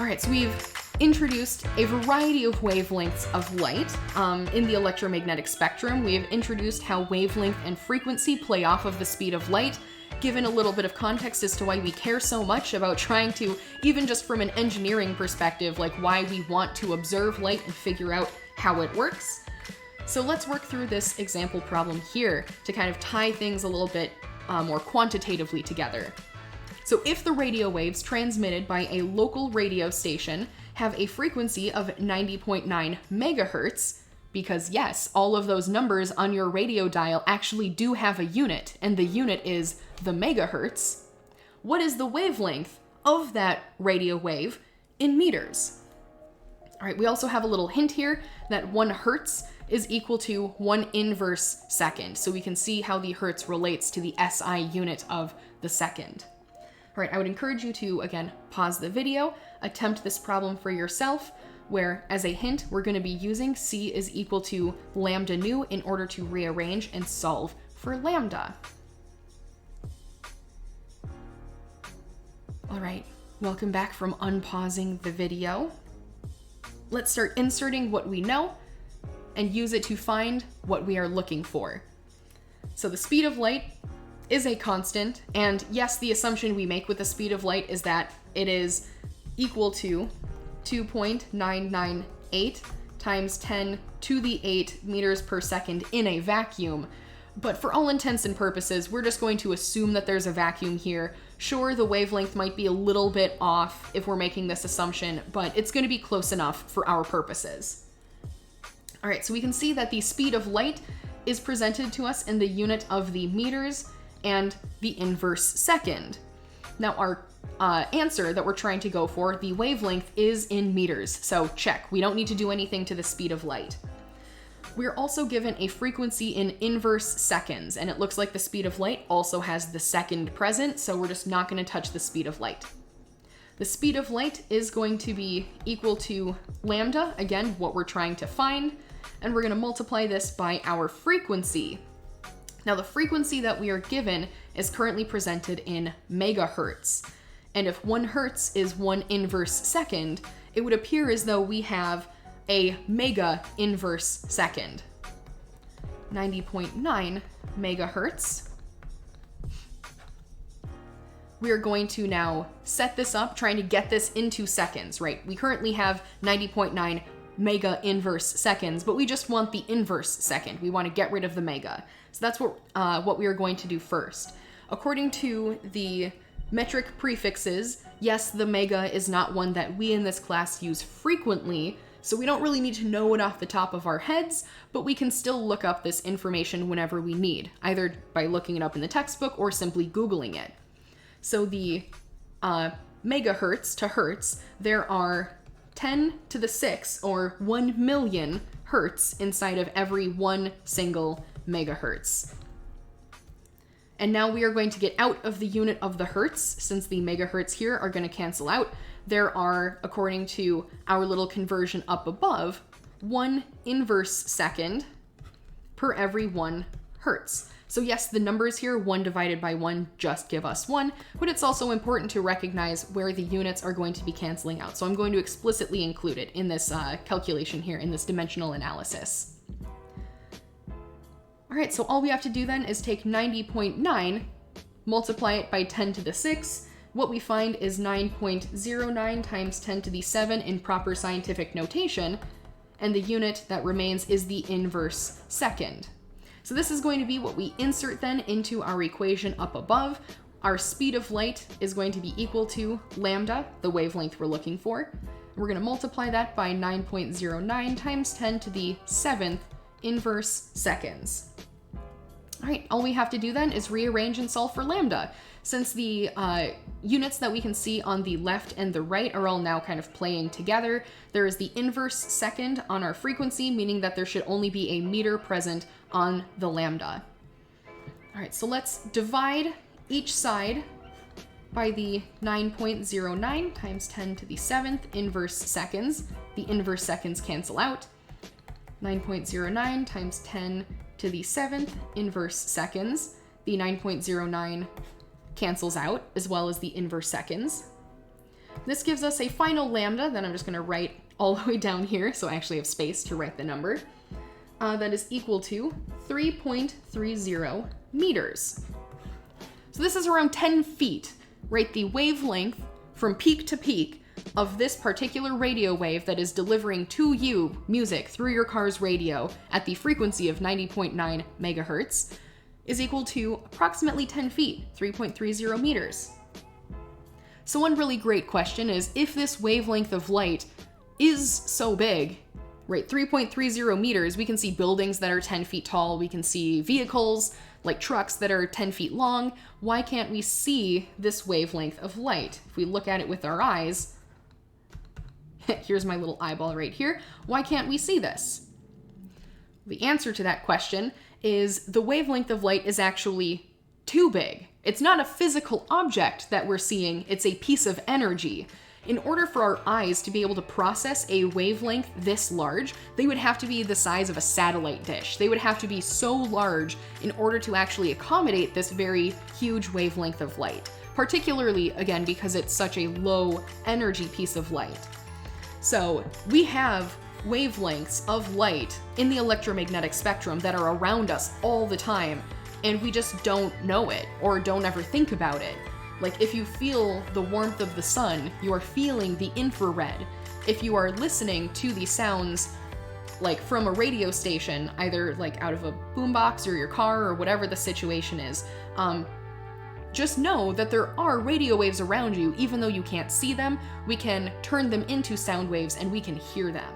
right, so we've introduced a variety of wavelengths of light in the electromagnetic spectrum. We have introduced how wavelength and frequency play off of the speed of light, given a little bit of context as to why we care so much about trying to, even just from an engineering perspective, like why we want to observe light and figure out how it works. So let's work through this example problem here to kind of tie things a little bit more quantitatively together. So if the radio waves transmitted by a local radio station have a frequency of 90.9 megahertz, because yes, all of those numbers on your radio dial actually do have a unit, and the unit is the megahertz, what is the wavelength of that radio wave in meters? All right, we also have a little hint here that 1 hertz is equal to 1 inverse second, so we can see how the hertz relates to the SI unit of the second. All right, I would encourage you to, again, pause the video, attempt this problem for yourself, where, as a hint, we're going to be using C is equal to lambda nu in order to rearrange and solve for lambda. All right, welcome back from unpausing the video. Let's start inserting what we know and use it to find what we are looking for. So the speed of light is a constant, and yes, the assumption we make with the speed of light is that it is equal to 2.998 times 10 to the 8 meters per second in a vacuum. But for all intents and purposes, we're just going to assume that there's a vacuum here. Sure, the wavelength might be a little bit off if we're making this assumption, but it's going to be close enough for our purposes. All right, so we can see that the speed of light is presented to us in the unit of the meters and the inverse second. Now our answer that we're trying to go for, the wavelength, is in meters, so check. We don't need to do anything to the speed of light. We're also given a frequency in inverse seconds, and it looks like the speed of light also has the second present, so we're just not going to touch the speed of light. The speed of light is going to be equal to lambda, again, what we're trying to find, and we're going to multiply this by our frequency. Now, the frequency that we are given is currently presented in megahertz, and if 1 hertz is 1 inverse second, it would appear as though we have a mega inverse second. 90.9 megahertz. We are going to now set this up, trying to get this into seconds, right? We currently have 90.9 mega inverse seconds, but we just want the inverse second. We want to get rid of the mega. So that's what we are going to do first. According to the metric prefixes, yes, the mega is not one that we in this class use frequently, so we don't really need to know it off the top of our heads, but we can still look up this information whenever we need, either by looking it up in the textbook or simply Googling it. So the megahertz to hertz, there are 10 to the 6, or 1 million hertz inside of every 1 single megahertz. And now we are going to get out of the unit of the hertz, since the megahertz here are going to cancel out. There are, according to our little conversion up above, 1 inverse second per every 1 hertz. So yes, the numbers here, 1 divided by 1, just give us 1, but it's also important to recognize where the units are going to be canceling out. So I'm going to explicitly include it in this calculation here, in this dimensional analysis. All right, so all we have to do then is take 90.9, multiply it by 10 to the 6. What we find is 9.09 times 10 to the 7 in proper scientific notation, and the unit that remains is the inverse second. So this is going to be what we insert then into our equation up above. Our speed of light is going to be equal to lambda, the wavelength we're looking for. We're going to multiply that by 9.09 times 10 to the 7th inverse seconds. All right, all we have to do then is rearrange and solve for lambda. Since the units that we can see on the left and the right are all now kind of playing together, there is the inverse second on our frequency, meaning that there should only be a meter present on the lambda. All right, so let's divide each side by the 9.09 times 10 to the 7th inverse seconds. The inverse seconds cancel out. 9.09 times 10 to the 7th inverse seconds. The 9.09 cancels out, as well as the inverse seconds. This gives us a final lambda that I'm just gonna write all the way down here, so I actually have space to write the number. That is equal to 3.30 meters. So this is around 10 feet, right? The wavelength from peak to peak of this particular radio wave that is delivering to you music through your car's radio at the frequency of 90.9 megahertz is equal to approximately 10 feet, 3.30 meters. So one really great question is, if this wavelength of light is so big, right, 3.30 meters, we can see buildings that are 10 feet tall, we can see vehicles like trucks that are 10 feet long. Why can't we see this wavelength of light? If we look at it with our eyes, here's my little eyeball right here, why can't we see this? The answer to that question is the wavelength of light is actually too big. It's not a physical object that we're seeing, it's a piece of energy. In order for our eyes to be able to process a wavelength this large, they would have to be the size of a satellite dish. They would have to be so large in order to actually accommodate this very huge wavelength of light, particularly, again, because it's such a low energy piece of light. So we have wavelengths of light in the electromagnetic spectrum that are around us all the time, and we just don't know it or don't ever think about it. Like, if you feel the warmth of the sun, you are feeling the infrared. If you are listening to the sounds, like from a radio station, either like out of a boombox or your car or whatever the situation is, just know that there are radio waves around you. Even though you can't see them, we can turn them into sound waves and we can hear them.